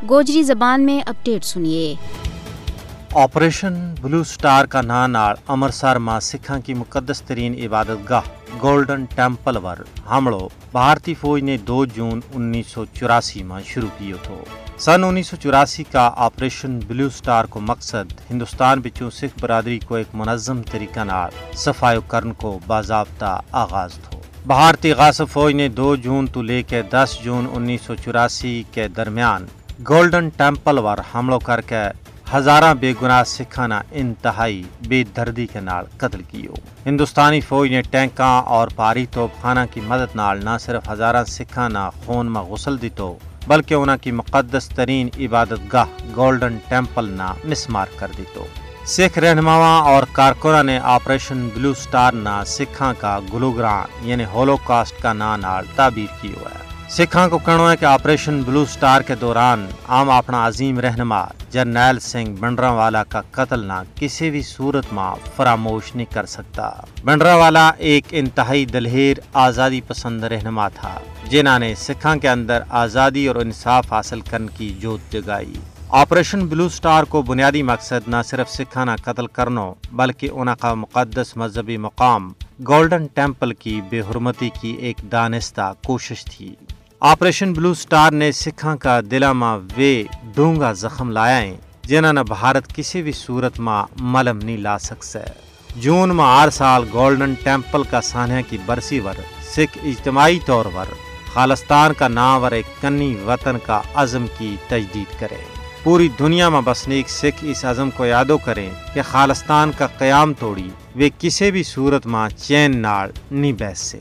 گوجری زبان میں اپڈیٹ سنیے۔ آپریشن بلو سٹار کا نام امرتسر میں سکھاں کی مقدس ترین عبادت گاہ گولڈن ٹیمپل ور حملوں بھارتی فوج نے 2 جون 1984 میں شروع کیا تھا۔ سن 1984 کا آپریشن بلو سٹار کو مقصد ہندوستان بچوں سکھ برادری کو ایک منظم طریقہ نال صفائی کرن کو باضابطہ آغاز تھا۔ بھارتی غاصب فوج نے 2 جون تو لے کے 10 جون 1984 کے درمیان گولڈن ٹیمپل ور حملوں کر کے ہزاراں بے گناہ سکھاں انتہائی بے دردی کے نال قتل کیو۔ ہندوستانی فوج نے ٹینکاں اور پاری توپ خانہ کی مدد نال نہ صرف ہزاراں سکھاں خون میں غسل دیتو بلکہ انہاں کی مقدس ترین عبادت گاہ گولڈن ٹیمپل نہ مسمار کر دیتو۔ سکھ رہنماواں اور کارکنوں نے آپریشن بلو سٹار نہ سکھاں کا گلوگراں یعنی ہولو کاسٹ کا نام تعبیر کی ہوا ہے۔ سکھاں کو کہنا ہے کہ آپریشن بلو سٹار کے دوران ہم اپنا عظیم رہنما جرنیل سنگھ بھنڈراوالا کا قتل نہ کسی بھی صورت میں فراموش نہیں کر سکتا۔ بھنڈراوالا ایک انتہائی دلیر آزادی پسند رہنما تھا جنہوں نے سکھاں کے اندر آزادی اور انصاف حاصل کرنے کی جوت جگائی۔ آپریشن بلو سٹار کو بنیادی مقصد نہ صرف سکھاں قتل کرنا بلکہ انہاں کا مقدس مذہبی مقام گولڈن ٹیمپل کی بے حرمتی کی ایک دانستہ کوشش تھی۔ آپریشن بلو سٹار نے سکھاں کا دلہ میں وے ڈونگا زخم لایا ہے جنہوں نے بھارت کسی بھی صورت میں ملم نہیں لا سکتا ہے۔ جون میں ہر سال گولڈن ٹیمپل کا سانحہ کی برسی ور سکھ اجتماعی طور پر خالستان کا نام ور ایک کنی وطن کا عزم کی تجدید کرے۔ پوری دنیا میں بسنیک سکھ اس عزم کو یادو کریں کہ خالستان کا قیام توڑی وہ کسی بھی صورت میں چین نال نہیں بیٹھ سے۔